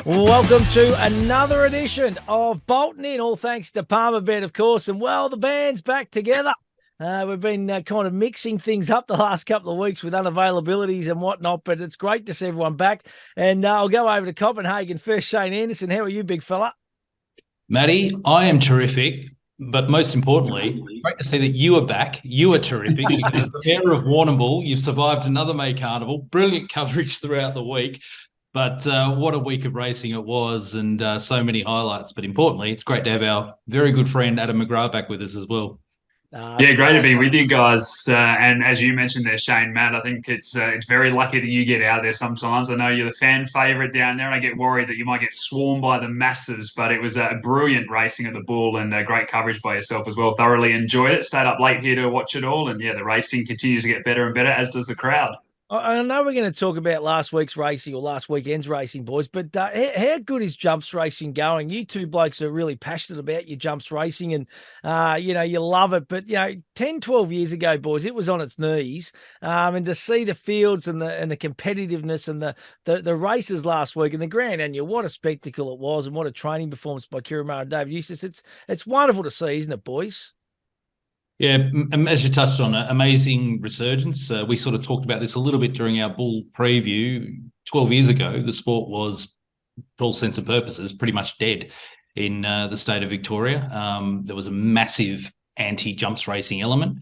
Welcome to another edition of Bolton In, all thanks to Palmerbet, of course. And, well, the band's back together. We've been kind of mixing things up the last couple of weeks with unavailabilities and whatnot, but it's great to see everyone back. And I'll go over to Copenhagen first. Shane Anderson, how are you, big fella? Matty, I am terrific, but most importantly, great to see that you are back. You are terrific. Because the pair of Warrnambool, you've survived another May Carnival. Brilliant coverage throughout the week. But what a week of racing it was, and so many highlights. But importantly, it's great to have our very good friend Adam McGrath back with us as well. Yeah, great to be with you guys. And as you mentioned there, Shane, Matt, I think it's very lucky that you get out there sometimes. I know you're the fan favourite down there, and I get worried that you might get swarmed by the masses. But it was a brilliant racing at the Bull and great coverage by yourself as well. Thoroughly enjoyed it. Stayed up late here to watch it all. And yeah, the racing continues to get better and better, as does the crowd. I know we're going to talk about last week's racing or last weekend's racing, boys, but how good is jumps racing going? You two blokes are really passionate about your jumps racing and, you love it. But, 10, 12 years ago, boys, it was on its knees. And to see the fields and the competitiveness and the races last week and the Grand Annual, what a spectacle it was and what a training performance by Kiramar and David Eustace. It's wonderful to see, isn't it, boys? Yeah, as you touched on, amazing resurgence. We sort of talked about this a little bit during our Bull preview. 12 years ago, the sport was, for all sense and purposes, pretty much dead in the state of Victoria. There was a massive anti-jumps racing element.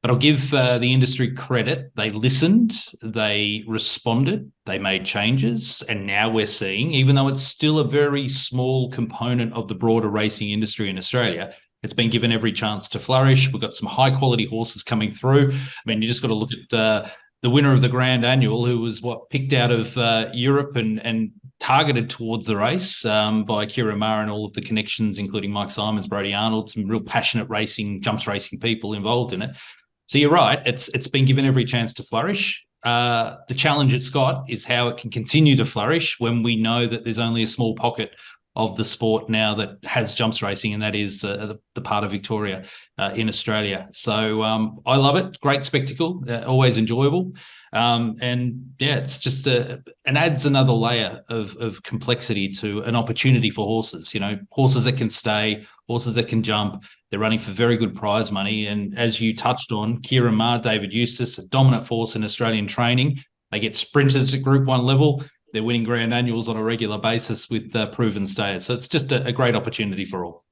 But I'll give the industry credit. They listened, they responded, they made changes, and now we're seeing, even though it's still a very small component of the broader racing industry in Australia, it's been given every chance to flourish. We've got some high-quality horses coming through. I mean, you just got to look at the winner of the Grand Annual, who was picked out of Europe and targeted towards the race by Kira Maher and all of the connections, including Mike Simons, Brodie Arnold, some real passionate jumps racing people involved in it. So you're right, it's been given every chance to flourish. The challenge it's got is how it can continue to flourish when we know that there's only a small pocket of the sport now that has jumps racing, and that is the part of Victoria in Australia. So I love it. Great spectacle, always enjoyable. And yeah, it's just and adds another layer of complexity to an opportunity for horses. Horses that can stay, horses that can jump. They're running for very good prize money. And as you touched on, Kieran Maher, David Eustace, a dominant force in Australian training. They get sprinters at Group 1 level. They're winning Grand Annuals on a regular basis with proven stayers. So it's just a great opportunity for all.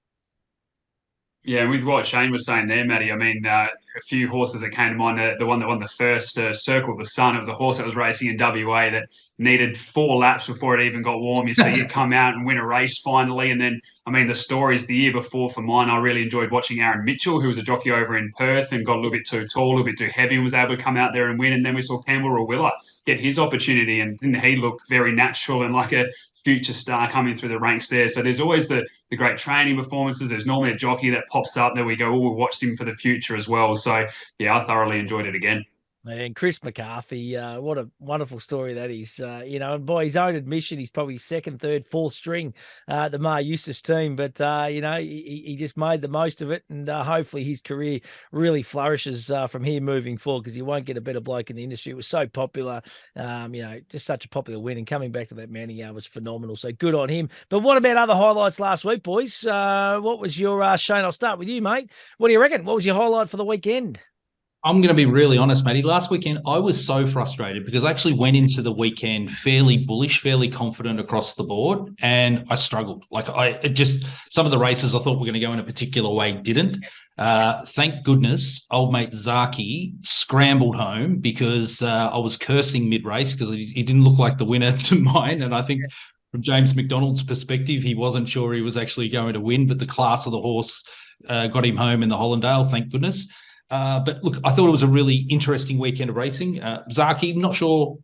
Yeah, and with what Shane was saying there, Matty, I mean, a few horses that came to mind, the one that won the first Circle of the Sun, it was a horse that was racing in WA that needed 4 laps before it even got warm. You see it come out and win a race finally. And then, I mean, the stories the year before for mine, I really enjoyed watching Aaron Mitchell, who was a jockey over in Perth and got a little bit too tall, a little bit too heavy, and was able to come out there and win. And then we saw Campbell Rawiller get his opportunity, and didn't he look very natural and like a future star coming through the ranks there? So there's always the great training performances. There's normally a jockey that pops up that we go, oh, we'll watch him for the future as well. So yeah, I thoroughly enjoyed it again. And Chris McCarthy, what a wonderful story that is. And by his own admission, he's probably second, third, fourth string the Maher Eustace team. But, he just made the most of it. And hopefully his career really flourishes from here moving forward, because you won't get a better bloke in the industry. It was so popular, just such a popular win. And coming back to that mounting yard was phenomenal. So good on him. But what about other highlights last week, boys? What was your, Shane, I'll start with you, mate. What do you reckon? What was your highlight for the weekend? I'm going to be really honest, Matty. Last weekend, I was so frustrated because I actually went into the weekend fairly bullish, fairly confident across the board, and I struggled. Some of the races I thought were going to go in a particular way didn't. Thank goodness, old mate Zaki scrambled home because I was cursing mid-race because he didn't look like the winner to mine, and I think from James McDonald's perspective, he wasn't sure he was actually going to win, but the class of the horse got him home in the Hollandale, thank goodness. But look, I thought it was a really interesting weekend of racing. Zaki, not sure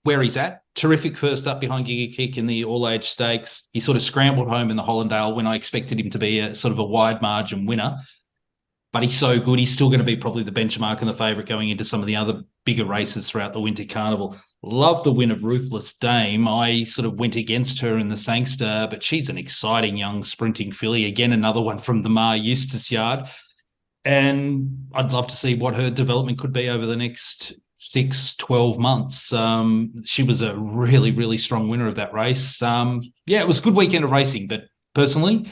where he's at. Terrific first up behind Giga Kick in the all-age stakes. He sort of scrambled home in the Hollandale when I expected him to be a sort of a wide margin winner. But he's so good. He's still going to be probably the benchmark and the favourite going into some of the other bigger races throughout the Winter Carnival. Love the win of Ruthless Dame. I sort of went against her in the Sangster, but she's an exciting young sprinting filly. Again, another one from the Maher Eustace yard. And I'd love to see what her development could be over the next 6-12 months. She was a really, really strong winner of that race. It was a good weekend of racing, but personally,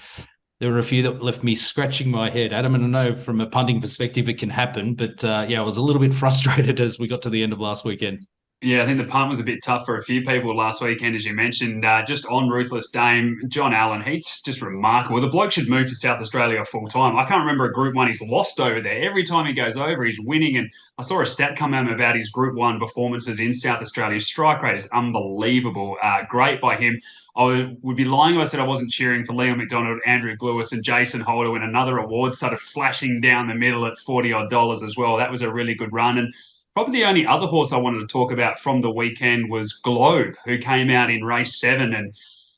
there were a few that left me scratching my head, Adam, and I know from a punting perspective it can happen, but I was a little bit frustrated as we got to the end of last weekend. Yeah, I think the punt was a bit tough for a few people last weekend, as you mentioned. Just on Ruthless Dame, John Allen, he's just remarkable. The bloke should move to South Australia full time. I can't remember a Group 1 he's lost over there. Every time he goes over, he's winning. And I saw a stat come out about his Group 1 performances in South Australia. His strike rate is unbelievable. Great by him. I would be lying if I said I wasn't cheering for Leon McDonald, Andrew Lewis, and Jason Holder when another award started flashing down the middle at $40 as well. That was a really good run. And probably the only other horse I wanted to talk about from the weekend was Globe, who came out in race 7. And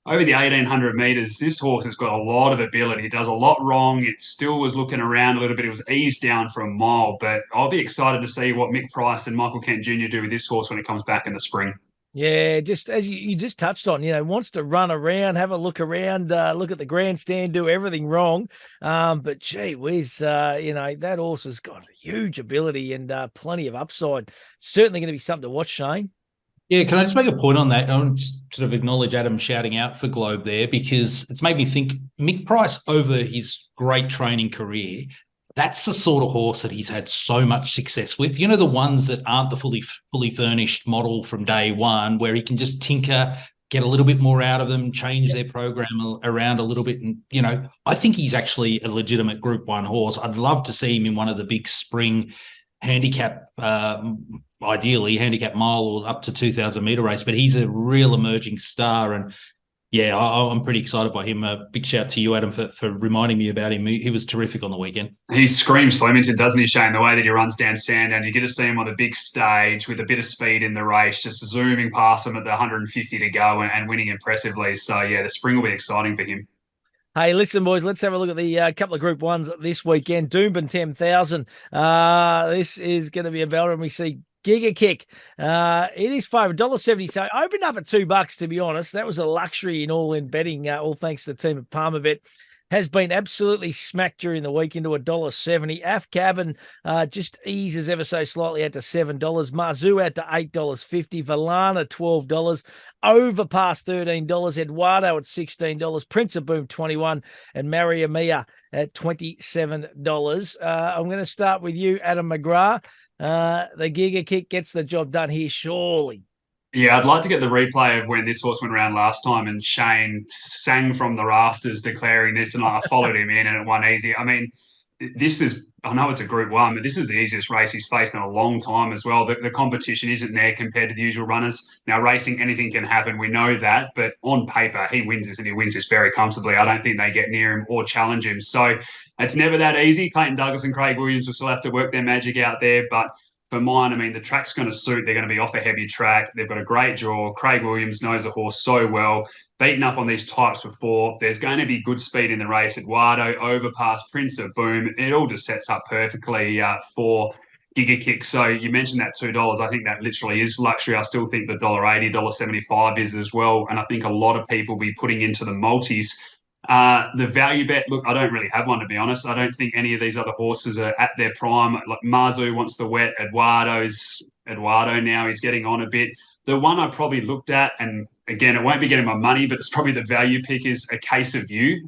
over the 1,800 metres, this horse has got a lot of ability. It does a lot wrong. It still was looking around a little bit. It was eased down for a mile. But I'll be excited to see what Mick Price and Michael Kent Jr. do with this horse when it comes back in the spring. Yeah, just as you just touched on, wants to run around, have a look around, look at the grandstand, do everything wrong. But gee whiz, that horse has got huge ability and plenty of upside. Certainly going to be something to watch, Shane. Yeah, can I just make a point on that? I want to sort of acknowledge Adam shouting out for Globe there, because it's made me think Mick Price over his great training career, that's the sort of horse that he's had so much success with. The ones that aren't the fully furnished model from day one, where he can just tinker, get a little bit more out of them, change their program around a little bit. And, I think he's actually a legitimate Group 1 horse. I'd love to see him in one of the big spring handicap, ideally handicap mile or up to 2,000 metre race, but he's a real emerging star. And yeah, I'm pretty excited by him. A big shout to you, Adam, for reminding me about him. He was terrific on the weekend. He screams Flemington, doesn't he, Shane? The way that he runs down Sandown, you get to see him on the big stage with a bit of speed in the race, just zooming past him at the 150 to go and winning impressively. So, yeah, the spring will be exciting for him. Hey, listen, boys, let's have a look at the couple of Group 1s this weekend. Doomben 10,000. This is going to be a belter, and we see Giga Kick. It is $5.70. So opened up at $2, to be honest. That was a luxury in all-in betting, all thanks to the team at Palmerbet. Has been absolutely smacked during the week into $1.70. Af Cabin just eases ever so slightly out to $7. Marzu out to $8.50. Valana $12. Over past $13. Eduardo at $16. Prince of Boom $21. And Maria Mia at $27. I'm going to start with you, Adam McGrath. The Giga Kick gets the job done here, surely. Yeah, I'd like to get the replay of when this horse went around last time and Shane sang from the rafters declaring this, and I followed him in and it won easy. I mean, I know it's a Group 1, but this is the easiest race he's faced in a long time as well. The competition isn't there compared to the usual runners. Now, racing, anything can happen. We know that. But on paper, he wins this, and he wins this very comfortably. I don't think they get near him or challenge him. So it's never that easy. Clayton Douglas and Craig Williams will still have to work their magic out there. But for mine, I mean, the track's going to suit. They're going to be off a heavy track. They've got a great draw. Craig Williams knows the horse so well. Beaten up on these types before. There's going to be good speed in the race. Eduardo, Overpass, Prince of Boom. It all just sets up perfectly for Giga Kick. So you mentioned that $2. I think that literally is luxury. I still think the $1.80, $1.75 is as well. And I think a lot of people will be putting into the multis. The value bet, look, I don't really have one, to be honest. I don't think any of these other horses are at their prime. Like Marzu wants the wet. Eduardo now, he's getting on a bit. The one I probably looked at, and again, it won't be getting my money, but it's probably the value pick, is A Case of You.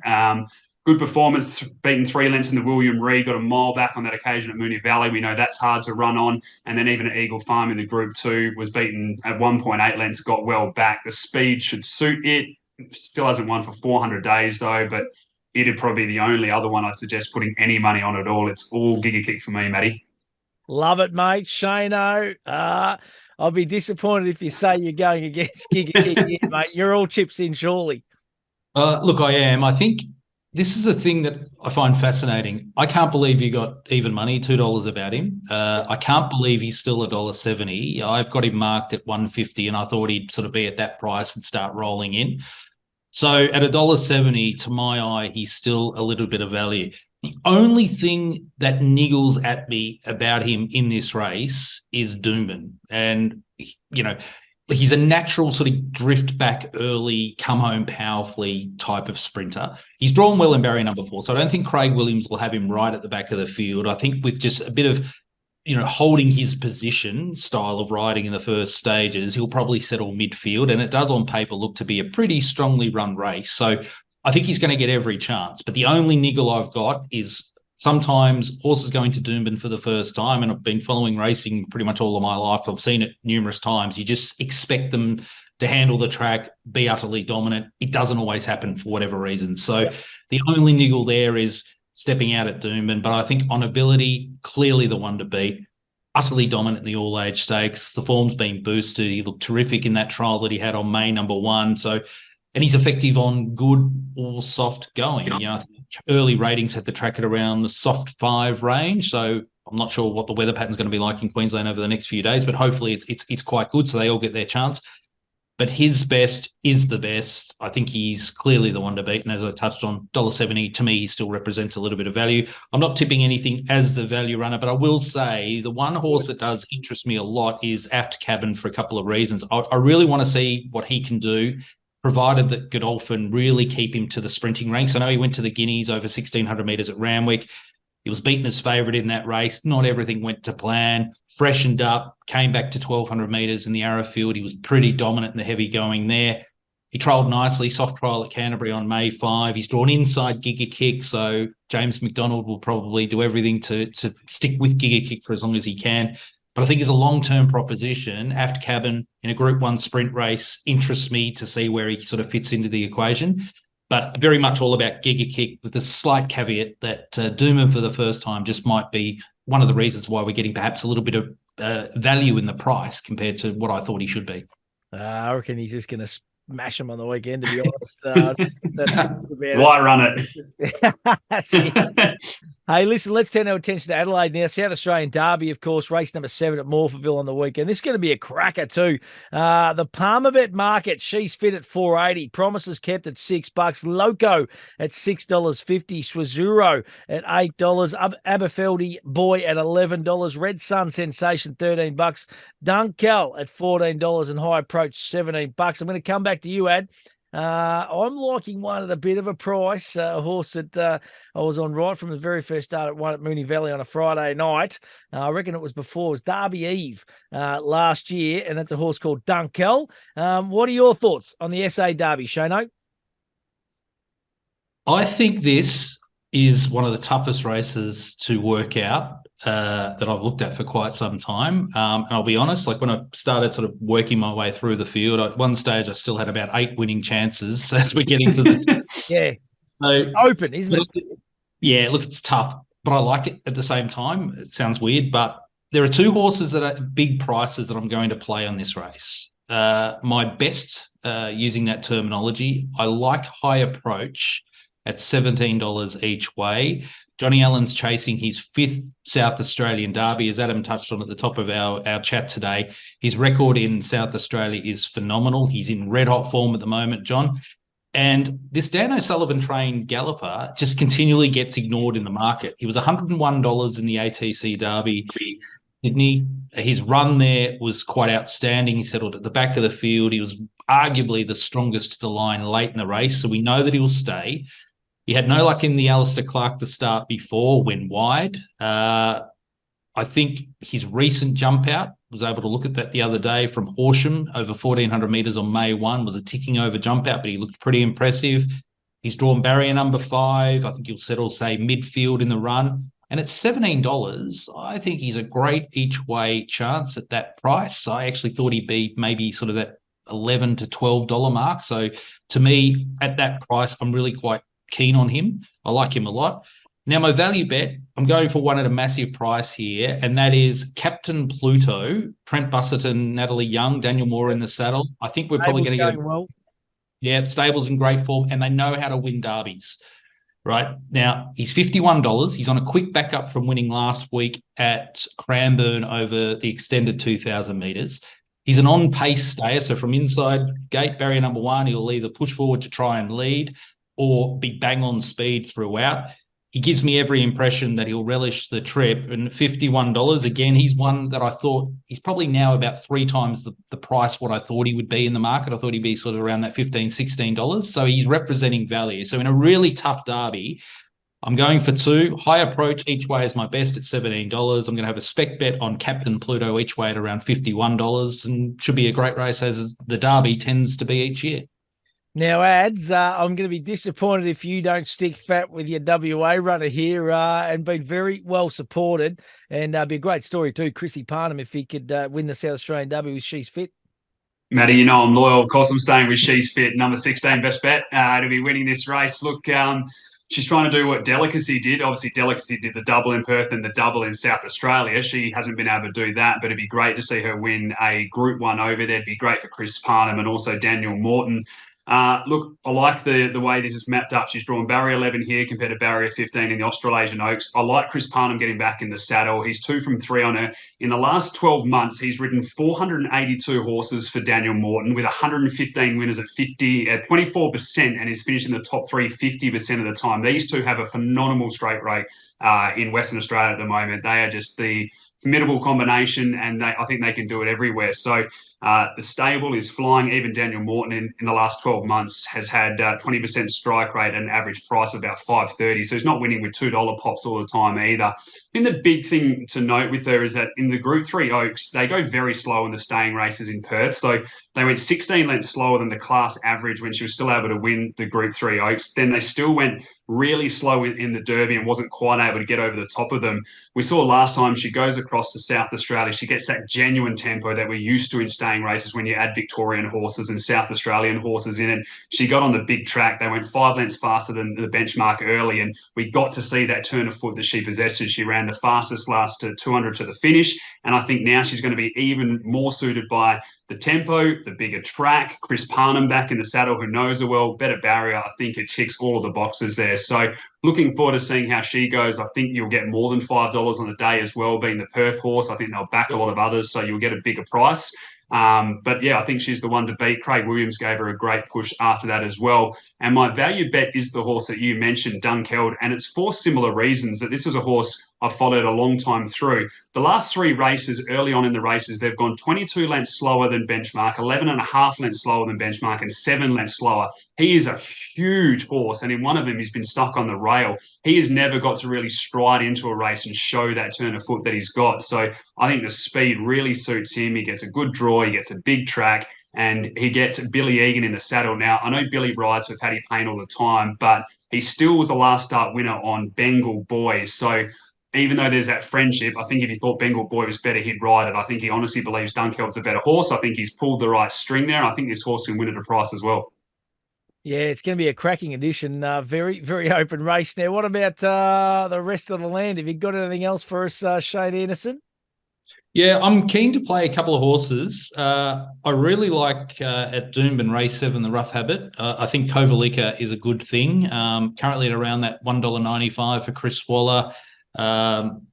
Good performance, beaten 3 lengths in the William Reid, got a mile back on that occasion at Moonee Valley. We know that's hard to run on. And then even at Eagle Farm in the Group 2 was beaten at 1.8 lengths, got well back. The speed should suit it. Still hasn't won for 400 days, though, but it'd probably be the only other one I'd suggest putting any money on at all. It's all Giga Kick for me, Matty. Love it, mate. Shano, I'll be disappointed if you say you're going against Giga Kick here, mate. You're all chips in, surely. Look, I am. I think this is the thing that I find fascinating. I can't believe you got even money, $2 about him. I can't believe he's still $1.70. I've got him marked at $1.50, and I thought he'd sort of be at that price and start rolling in. So at $1.70, to my eye, he's still a little bit of value. The only thing that niggles at me about him in this race is Doomben. And, he's a natural sort of drift back early, come home powerfully type of sprinter. He's drawn well in barrier number 4, so I don't think Craig Williams will have him right at the back of the field. I think with just a bit of holding his position style of riding in the first stages, he'll probably settle midfield. And it does on paper look to be a pretty strongly run race. So I think he's going to get every chance. But the only niggle I've got is sometimes horses going to Doomben for the first time, and I've been following racing pretty much all of my life. I've seen it numerous times. You just expect them to handle the track, be utterly dominant. It doesn't always happen for whatever reason. So the only niggle there is stepping out at Doomben. But I think on ability, clearly the one to beat. Utterly dominant in the all-age stakes. The form's been boosted. He looked terrific in that trial that he had on May #1. So, and he's effective on good or soft going. I think early ratings had the track at around the soft 5 range. So I'm not sure what the weather pattern's going to be like in Queensland over the next few days, but hopefully it's quite good, so they all get their chance. But his best is the best. I think he's clearly the one to beat. And as I touched on, $1.70 to me, he still represents a little bit of value. I'm not tipping anything as the value runner, but I will say the one horse that does interest me a lot is Aft Cabin for a couple of reasons. I really want to see what he can do, provided that Godolphin really keep him to the sprinting ranks. I know he went to the Guineas over 1,600 metres at Randwick. He was beaten as favourite in that race. Not everything went to plan. Freshened up, came back to 1,200 metres in the Arrowfield. He was pretty dominant in the heavy going there. He trialled nicely, soft trial at Canterbury on May 5. He's drawn inside Giga Kick, so James McDonald will probably do everything to stick with Giga Kick for as long as he can. But I think as a long-term proposition, Aft Cabin in a Group 1 sprint race interests me to see where he sort of fits into the equation. But very much all about Giga Kick, with the slight caveat that Doomben for the first time just might be one of the reasons why we're getting perhaps a little bit of value in the price compared to what I thought he should be. I reckon he's just going to smash him on the weekend, to be honest. Why run it? That's it. Hey, listen, let's turn our attention to Adelaide now. South Australian Derby, of course, race number 7 at Morphettville on the weekend. This is going to be a cracker too. The Palmerbet market, she's fit at $4.80. Promises kept at $6. Loco at $6.50. Swazuro at $8. Aberfeldy Boy at $11. Red Sun Sensation $13. Dunkel at $14 and High Approach $17. I'm going to come back to you, Ad. I'm liking one at a bit of a price, a horse that I was on right from the very first start at one at Moonee Valley on a Friday night. I reckon it was Derby Eve last year, and that's a horse called Dunkel. What are your thoughts on the SA Derby, Shano? I think this is one of the toughest races to work out that I've looked at for quite some time. And I'll be honest, like when I started sort of working my way through the field, at one stage I still had about 8 winning chances as we get into the yeah. So open, isn't it? Yeah, look, it's tough, but I like it at the same time. It sounds weird, but there are 2 horses that are big prices that I'm going to play on this race. My best, using that terminology, I like High Approach at $17 each way. Johnny Allen's chasing his 5th South Australian Derby, as Adam touched on at the top of our chat today. His record in South Australia is phenomenal. He's in red-hot form at the moment, John. And this Dan O'Sullivan trained galloper just continually gets ignored in the market. He was $101 in the ATC Derby, Sydney. His run there was quite outstanding. He settled at the back of the field. He was arguably the strongest to the line late in the race, so we know that he'll stay. He had no luck in the Alistair Clark the start before, went wide. I think his recent jump out, was able to look at that the other day from Horsham over 1,400 metres on May 1, was a ticking over jump out, but he looked pretty impressive. He's drawn barrier number 5. I think he'll settle, say, midfield in the run. And at $17, I think he's a great each way chance at that price. I actually thought he'd be maybe sort of that $11 to $12 mark. So to me, at that price, I'm really quite keen on him. I like him a lot. Now, my value bet, I'm going for one at a massive price here, and that is Captain Pluto, Trent Busserton, Natalie Young, Daniel Moore in the saddle. I think we're probably going to get well. Yeah, stable's in great form, and they know how to win derbies. Right now, he's $51. He's on a quick backup from winning last week at Cranbourne over the extended 2,000 metres. He's an on-pace stayer, so from inside gate barrier number 1, he'll either push forward to try and lead or be bang on speed throughout. He gives me every impression that he'll relish the trip. And $51, again, he's one that I thought he's probably now about 3 times the price what I thought he would be in the market. I thought he'd be sort of around that $15, $16. So he's representing value. So in a really tough derby, I'm going for 2. High Approach each way is my best at $17. I'm going to have a spec bet on Captain Pluto each way at around $51, and should be a great race as the Derby tends to be each year. Now, Ads, I'm going to be disappointed if you don't stick fat with your WA runner here and been very well supported. And be a great story too, Chrissy Parnham, if he could win the South Australian Derby with She's Fit. Matty, you know I'm loyal. Of course, I'm staying with She's Fit, number 16, best bet to be winning this race. Look, she's trying to do what Delicacy did. Obviously, Delicacy did the double in Perth and the double in South Australia. She hasn't been able to do that, but it'd be great to see her win a Group 1 over there. It'd be great for Chris Parnham and also Daniel Morton. Look, I like the way this is mapped up. She's drawn barrier 11 here compared to barrier 15 in the Australasian Oaks. I like Chris Parnham getting back in the saddle. He's 2 from 3 on her. In the last 12 months, he's ridden 482 horses for Daniel Morton with 115 winners at 24%, and he's finished in the top 3 50% of the time. These two have a phenomenal straight rate in Western Australia at the moment. They are just the formidable combination, and I think they can do it everywhere. So the stable is flying. Even Daniel Morton in the last 12 months has had 20% strike rate and an average price of about $5.30. So he's not winning with $2 pops all the time either. I think the big thing to note with her is that in the Group 3 Oaks, they go very slow in the staying races in Perth. So they went 16 lengths slower than the class average when she was still able to win the Group 3 Oaks. Then they still went really slow in the Derby and wasn't quite able to get over the top of them. We saw last time she goes across to South Australia, she gets that genuine tempo that we're used to in staying races when you add Victorian horses and South Australian horses in it. She got on the big track. They went 5 lengths faster than the benchmark early, and we got to see that turn of foot that she possesses. She ran the fastest last 200 to the finish, and I think now she's going to be even more suited by the tempo, the bigger track. Chris Parnham back in the saddle, who knows her well, better barrier. I think it ticks all of the boxes there. So looking forward to seeing how she goes. I think you'll get more than $5 on the day as well, being the Perth horse. I think they'll back a lot of others, so you'll get a bigger price. But yeah, I think she's the one to beat. Craig Williams gave her a great push after that as well. And my value bet is the horse that you mentioned, Dunkeld, and it's for similar reasons. That this is a horse I've followed a long time through. The last 3 races, early on in the races, they've gone 22 lengths slower than benchmark, 11.5 lengths slower than benchmark, and 7 lengths slower. He is a huge horse, and in one of them, he's been stuck on the rail. He has never got to really stride into a race and show that turn of foot that he's got. So I think the speed really suits him. He gets a good draw, he gets a big track, and he gets Billy Egan in the saddle. Now, I know Billy rides with Paddy Payne all the time, but he still was the last start winner on Bengal Boys. So even though there's that friendship, I think if he thought Bengal Boy was better, he'd ride it. I think he honestly believes Dunkeld's a better horse. I think he's pulled the right string there. I think this horse can win at a price as well. Yeah, it's going to be a cracking edition. Very, very open race. Now, what about the rest of the land? Have you got anything else for us, Shane Anderson? Yeah, I'm keen to play a couple of horses. I really like at Doomben Race 7, the Rough Habit. I think Kovalica is a good thing. Currently at around that $1.95 for Chris Waller.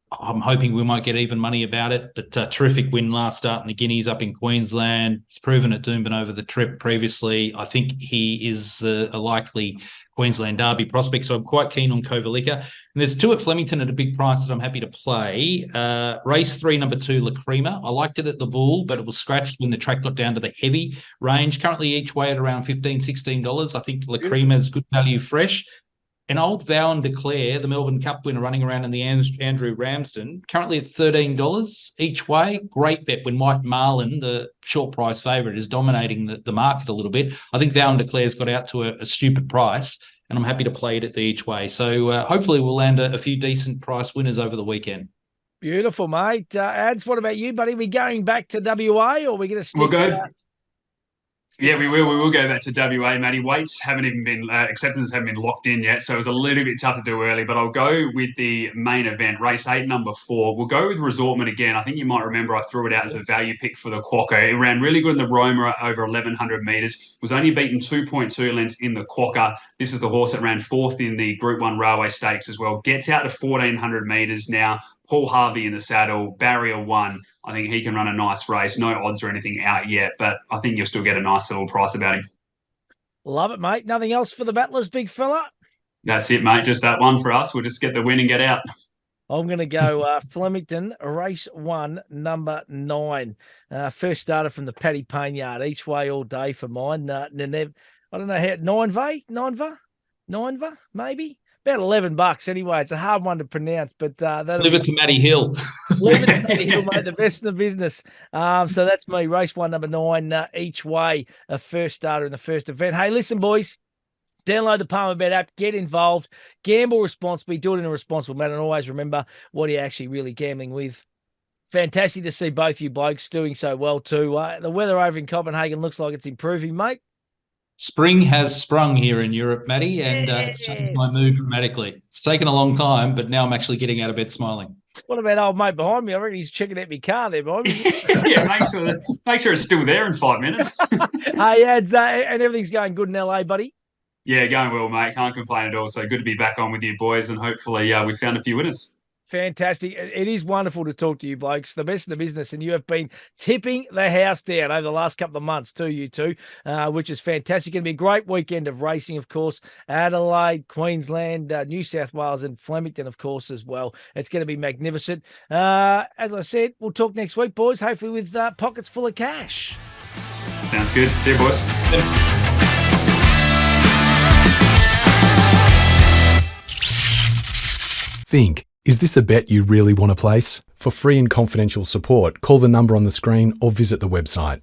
I'm hoping we might get even money about it, but terrific win last start in the Guineas up in Queensland. He's proven at Doomben over the trip previously. I think he is a likely Queensland Derby prospect, so I'm quite keen on Kovalica. And there's 2 at Flemington at a big price that I'm happy to play. Race 3, number 2, La Crema. I liked it at the Bull, but it was scratched when the track got down to the heavy range. Currently each way at around $15, $16. I think La Crema is good value fresh. An Old Vow and Declare, the Melbourne Cup winner running around in the Andrew Ramsden, currently at $13 each way. Great bet when White Marlin, the short price favourite, is dominating the market a little bit. I think Vow and Declare's got out to a stupid price, and I'm happy to play it at the each way. So hopefully we'll land a few decent price winners over the weekend. Beautiful, mate. Ads, what about you, buddy? We going back to WA, or are we going to stick? We'll go. Yeah, we will. We will go back to WA, Matty. Weights haven't even been acceptances haven't been locked in yet, so it was a little bit tough to do early. But I'll go with the main event, race 8, number 4. We'll go with Resortman again. I think you might remember I threw it out as a value pick for the Quokka. It ran really good in the Roma over 1,100 metres. Was only beaten 2.2 lengths in the Quokka. This is the horse that ran 4th in the Group 1 Railway Stakes as well. Gets out to 1,400 metres now. Paul Harvey in the saddle, barrier 1. I think he can run a nice race. No odds or anything out yet, but I think you'll still get a nice little price about him. Love it, mate. Nothing else for the battlers, big fella? That's it, mate. Just that one for us. We'll just get the win and get out. I'm going to go Flemington, race 1, number 9. First starter from the Paddy Payne yard, each way all day for mine. I don't know how, Nineva, maybe? about $11 anyway. It's a hard one to pronounce, but that'll Live it to Matty Hill. Leave it to Matty Hill, mate, the best in the business. So that's me, race 1, number 9, each way, a first starter in the first event. Hey, listen, boys. Download the Palmerbet app, get involved, gamble responsibly, do it in a responsible manner, and always remember what you're actually really gambling with. Fantastic to see both you blokes doing so well too. The weather over in Copenhagen looks like it's improving, mate. Spring has sprung here in Europe, Matty, and it's changed my mood dramatically. It's taken a long time, but now I'm actually getting out of bed smiling. What about old mate behind me? I reckon he's checking out my car there behind me. Yeah, make sure it's still there in 5 minutes. Hey, Ads, and everything's going good in LA, buddy? Yeah, going well, mate. Can't complain at all. So good to be back on with you boys, and hopefully we found a few winners. Fantastic. It is wonderful to talk to you blokes, the best in the business, and you have been tipping the house down over the last couple of months too, you two, which is fantastic. Going to be a great weekend of racing, of course. Adelaide, Queensland, New South Wales, and Flemington, of course, as well. It's going to be magnificent. As I said, we'll talk next week, boys, hopefully with pockets full of cash. Sounds good. See you, boys. Think, is this a bet you really want to place? For free and confidential support, call the number on the screen or visit the website.